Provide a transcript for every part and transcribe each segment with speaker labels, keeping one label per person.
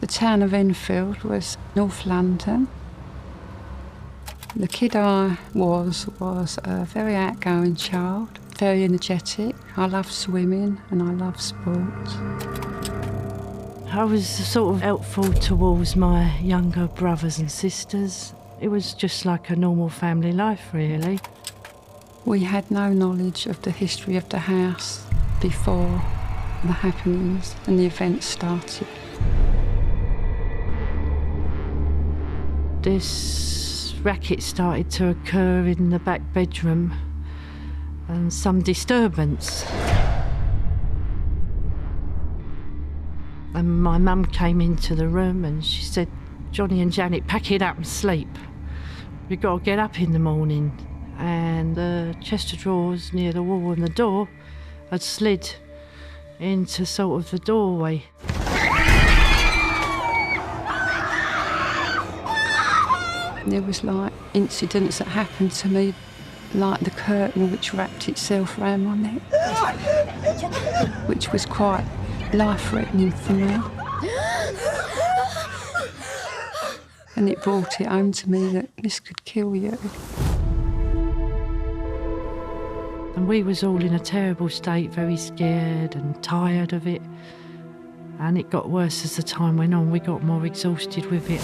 Speaker 1: The town of Enfield was North London. The kid I was a very outgoing child, very energetic. I loved swimming and I loved sports.
Speaker 2: I was sort of helpful towards my younger brothers and sisters. It was just like a normal family life, really.
Speaker 1: We had no knowledge of the history of the house before the happenings and the events started.
Speaker 2: This racket started to occur in the back bedroom and some disturbance. And my mum came into the room and she said, "Johnny and Janet, pack it up and sleep. We've got to get up in the morning." And the chest of drawers near the wall and the door had slid into sort of the doorway.
Speaker 1: There was like incidents that happened to me, like the curtain which wrapped itself around my neck, which was quite life-threatening for me. And it brought it home to me that this could kill you.
Speaker 2: And we was all in a terrible state, very scared and tired of it. And it got worse as the time went on. We got more exhausted with it.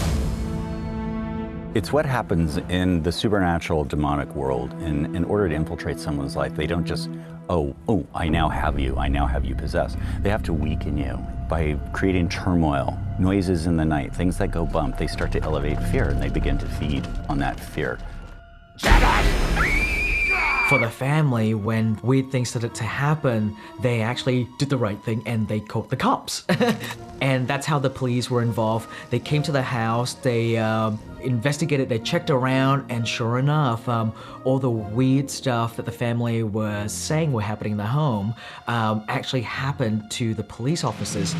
Speaker 3: It's what happens in the supernatural demonic world. In order to infiltrate someone's life, they don't just, oh, I now have you possessed. They have to weaken you by creating turmoil, noises in the night, things that go bump. They start to elevate fear and they begin to feed on that fear.
Speaker 4: For the family, when weird things started to happen, they actually did the right thing and they called the cops. And that's how the police were involved. They came to the house, they investigated, they checked around, and sure enough, all the weird stuff that the family was saying were happening in the home actually happened to the police officers.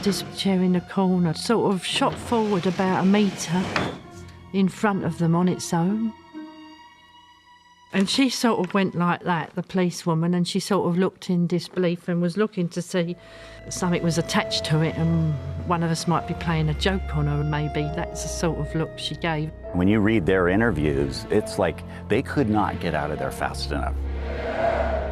Speaker 2: This chair in the corner sort of shot forward about a metre in front of them on its own. And she sort of went like that, the policewoman, and she sort of looked in disbelief and was looking to see something was attached to it and one of us might be playing a joke on her, and maybe that's the sort of look she gave.
Speaker 3: When you read their interviews, it's like they could not get out of there fast enough.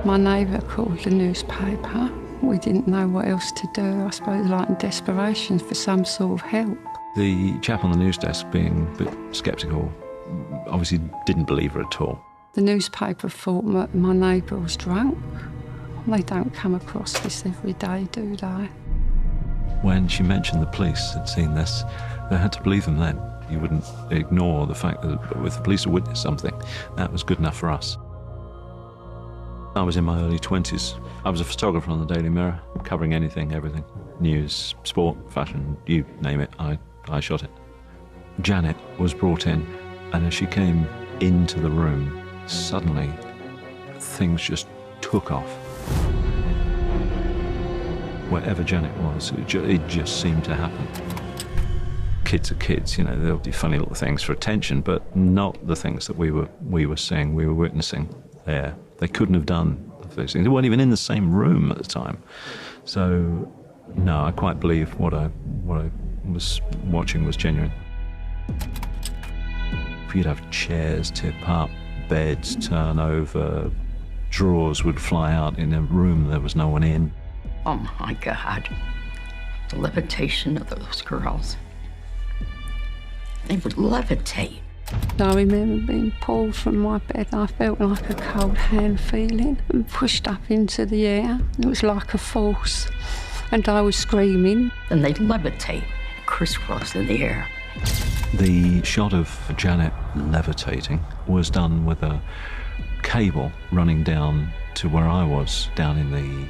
Speaker 1: My neighbour called the newspaper. We didn't know what else to do, I suppose, like in desperation for some sort of help.
Speaker 5: The chap on the news desk, being a bit sceptical, obviously didn't believe her at all.
Speaker 1: The newspaper thought my neighbour was drunk. They don't come across this every day, do they?
Speaker 5: When she mentioned the police had seen this, they had to believe them then. You wouldn't ignore the fact that if the police had witnessed something, that was good enough for us. I was in my early 20s. I was a photographer on the Daily Mirror, covering anything, everything. News, sport, fashion, you name it, I shot it. Janet was brought in, and as she came into the room, suddenly things just took off. Wherever Janet was, it just seemed to happen. Kids are kids, you know, they'll do funny little things for attention, but not the things that we were seeing, we were witnessing there. They couldn't have done those things. They weren't even in the same room at the time. So, no, I quite believe what I was watching was genuine. You'd have chairs tip up, beds turn over, drawers would fly out in a room there was no one in.
Speaker 6: Oh my God, the levitation of those girls. They would levitate.
Speaker 1: I remember being pulled from my bed. I felt like a cold hand feeling and pushed up into the air. It was like a force, and I was screaming.
Speaker 6: And they'd levitate, crisscross in the air.
Speaker 5: The shot of Janet levitating was done with a cable running down to where I was, down in the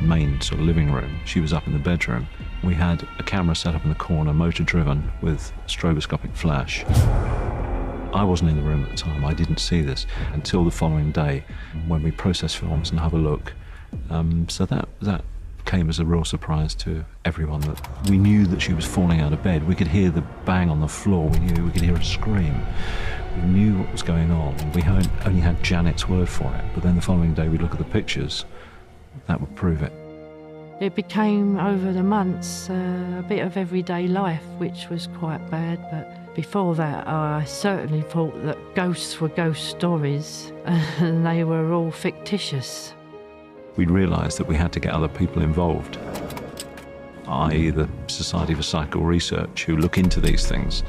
Speaker 5: main sort of living room. She was up in the bedroom. We had a camera set up in the corner, motor driven, with stroboscopic flash. I wasn't in the room at the time. I didn't see this until the following day when we process films and have a look. So that came as a real surprise to everyone, that we knew that she was falling out of bed. We could hear the bang on the floor. We could hear her scream. We knew what was going on. We only had Janet's word for it. But then the following day we'd look at the pictures. That would prove it.
Speaker 2: It became, over the months, a bit of everyday life, which was quite bad. But before that, I certainly thought that ghosts were ghost stories and they were all fictitious.
Speaker 5: We realised that we had to get other people involved, i.e. the Society for Psychical Research, who look into these things.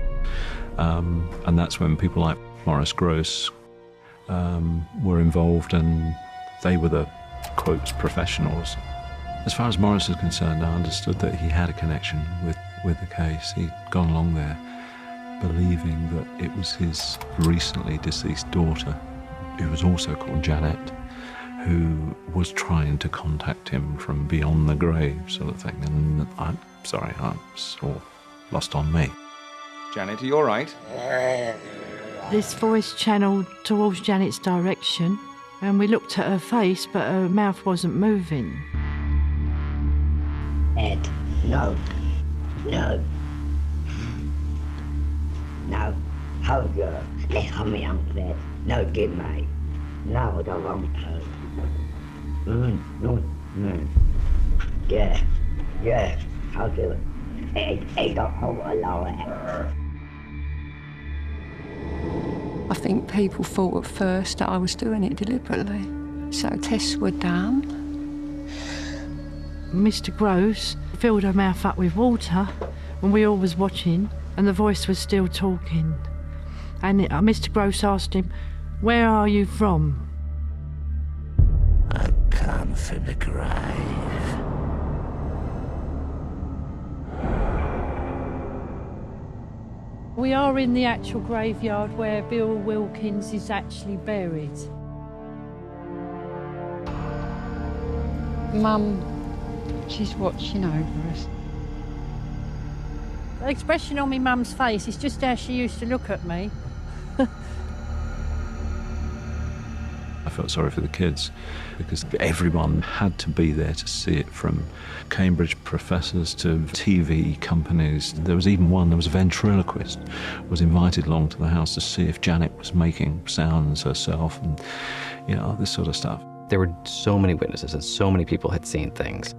Speaker 5: And that's when people like Maurice Grosse were involved, and they were the, quotes, professionals. As far as Maurice is concerned, I understood that he had a connection with the case. He'd gone along there believing that it was his recently deceased daughter, who was also called Janet, who was trying to contact him from beyond the grave, sort of thing. And I'm sorry, I'm sort of lost on me.
Speaker 7: Janet, are you all right?
Speaker 2: This voice channeled towards Janet's direction, and we looked at her face, but her mouth wasn't moving.
Speaker 8: Ed, no. Hold your leg on me, Uncle Ed. No, give me. No, I don't want to. No. Yeah, I'll do it. Ed, don't hold a lower.
Speaker 1: I think people thought at first that I was doing it deliberately. So tests were done.
Speaker 2: Mr. Grosse filled her mouth up with water when we all was watching, and the voice was still talking. And Mr. Grosse asked him, "Where are you from?"
Speaker 8: I come from the grave.
Speaker 2: We are in the actual graveyard where Bill Wilkins is actually buried.
Speaker 1: Mum, she's watching over us.
Speaker 2: The expression on my mum's face is just how she used to look at me.
Speaker 5: I felt sorry for the kids because everyone had to be there to see it, from Cambridge professors to TV companies. There was even one, there was a ventriloquist, was invited along to the house to see if Janet was making sounds herself and, you know, this sort of stuff.
Speaker 9: There were so many witnesses and so many people had seen things.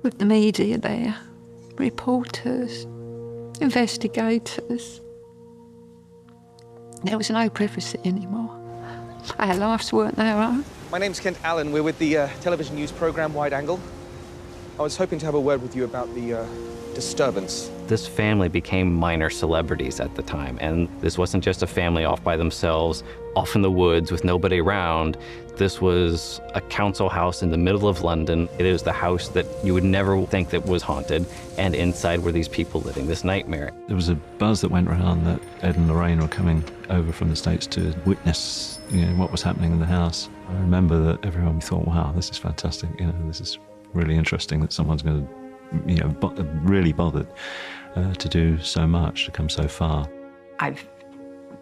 Speaker 1: With the media there, reporters, investigators. There was no privacy anymore. Our lives weren't their own.
Speaker 7: My name's Kent Allen. We're with the television news program Wide Angle. I was hoping to have a word with you about the disturbance.
Speaker 9: This family became minor celebrities at the time, and this wasn't just a family off by themselves, off in the woods with nobody around. This was a council house in the middle of London. It is the house that you would never think that was haunted, and inside were these people living this nightmare.
Speaker 5: There was a buzz that went around that Ed and Lorraine were coming over from the States to witness, you know, what was happening in the house. I remember that everyone thought, wow, this is fantastic, you know, this is really interesting that someone's going to, you know, really bothered to do so much, to come so far.
Speaker 6: I've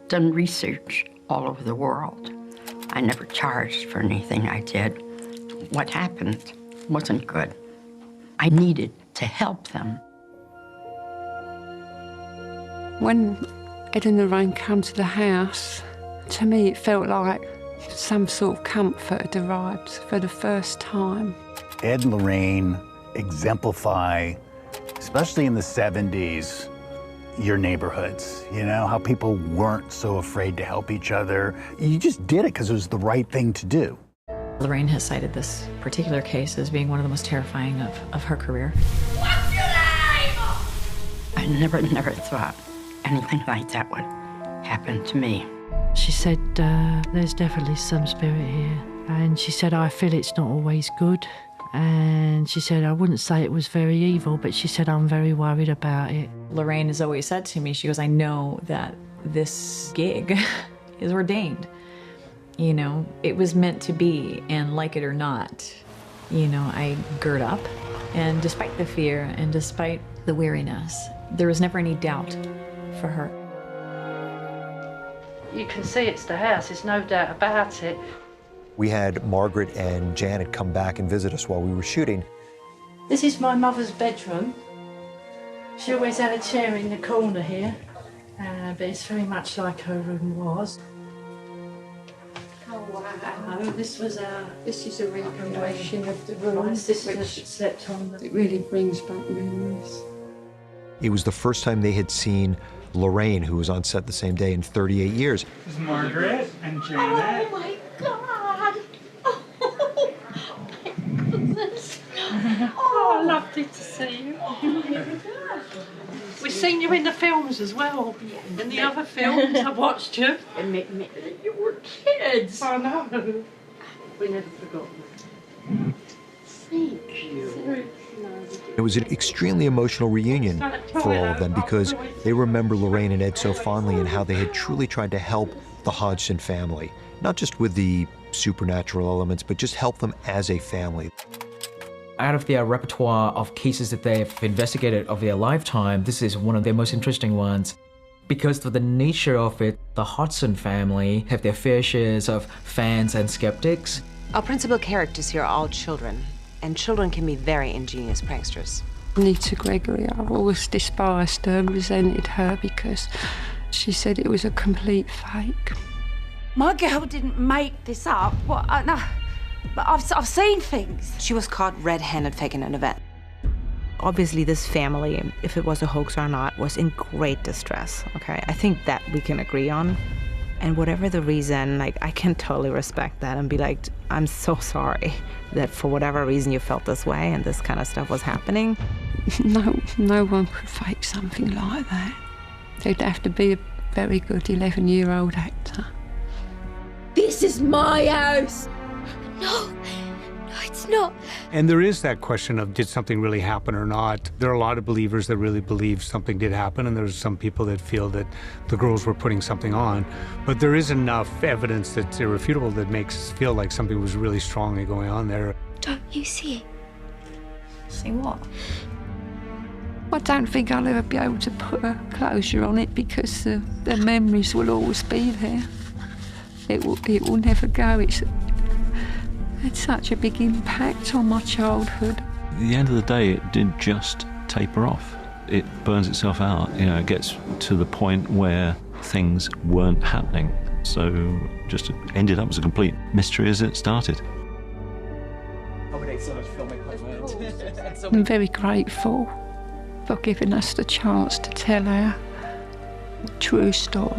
Speaker 6: done research all over the world. I never charged for anything I did. What happened wasn't good. I needed to help them.
Speaker 1: When Ed and Lorraine come to the house, to me it felt like some sort of comfort had arrived for the first time.
Speaker 10: Ed and Lorraine exemplify, especially in the 70s, your neighborhoods, you know, how people weren't so afraid to help each other. You just did it because it was the right thing to do.
Speaker 11: Lorraine has cited this particular case as being one of the most terrifying of her career.
Speaker 6: What's your name? I never thought anything like that would happen to me.
Speaker 2: She said, there's definitely some spirit here. And she said, I feel it's not always good. And she said, I wouldn't say it was very evil, but she said, I'm very worried about it.
Speaker 11: Lorraine has always said to me, she goes, I know that this gig is ordained. You know, it was meant to be, and like it or not, you know, I gird up. And despite the fear and despite the weariness, there was never any doubt for her.
Speaker 2: You can see it's the house, there's no doubt about it.
Speaker 12: We had Margaret and Janet come back and visit us while we were shooting.
Speaker 2: This is my mother's bedroom. She always had a chair in the corner here, but it's very much like her room was. Oh, Wow, this was
Speaker 1: This is a recreation of the room.
Speaker 2: My sister slept on
Speaker 1: It really brings back memories.
Speaker 12: It was the first time they had seen Lorraine, who was on set the same day, in 38 years.
Speaker 13: This is Margaret and Janet.
Speaker 14: Oh my God!
Speaker 2: Oh, lovely to see you. We've seen you in the films as well. In the other films, I watched you.
Speaker 6: You were kids.
Speaker 2: I know. We never forgot that.
Speaker 6: Thank you.
Speaker 12: It was an extremely emotional reunion for all of them because they remember Lorraine and Ed so fondly and how they had truly tried to help the Hodgson family, not just with the supernatural elements, but just help them as a family.
Speaker 4: Out of their repertoire of cases that they've investigated of their lifetime, this is one of their most interesting ones. Because of the nature of it, the Hodgson family have their fair shares of fans and skeptics.
Speaker 15: Our principal characters here are all children, and children can be very ingenious pranksters.
Speaker 1: Nita Gregory, I've always despised her and resented her because she said it was a complete fake.
Speaker 14: My girl didn't make this up. What? No, but I've seen things.
Speaker 15: She was caught red-handed faking an event. Obviously, this family, if it was a hoax or not, was in great distress, okay? I think that we can agree on. And whatever the reason, like, I can totally respect that and be like, I'm so sorry that for whatever reason you felt this way and this kind of stuff was happening.
Speaker 1: No one could fake something like that. They'd have to be a very good 11-year-old actor.
Speaker 14: This is my house. No, it's not.
Speaker 13: And there is that question of, did something really happen or not? There are a lot of believers that really believe something did happen, and there's some people that feel that the girls were putting something on. But there is enough evidence that's irrefutable that makes us feel like something was really strongly going on there.
Speaker 14: Don't you see it?
Speaker 11: See what?
Speaker 1: I don't think I'll ever be able to put a closure on it because the memories will always be there. It will never go. It's had such a big impact on my childhood.
Speaker 5: At the end of the day, it didn't just taper off. It burns itself out. You know, it gets to the point where things weren't happening. So just ended up as a complete mystery as it started.
Speaker 1: I'm very grateful for giving us the chance to tell our true story.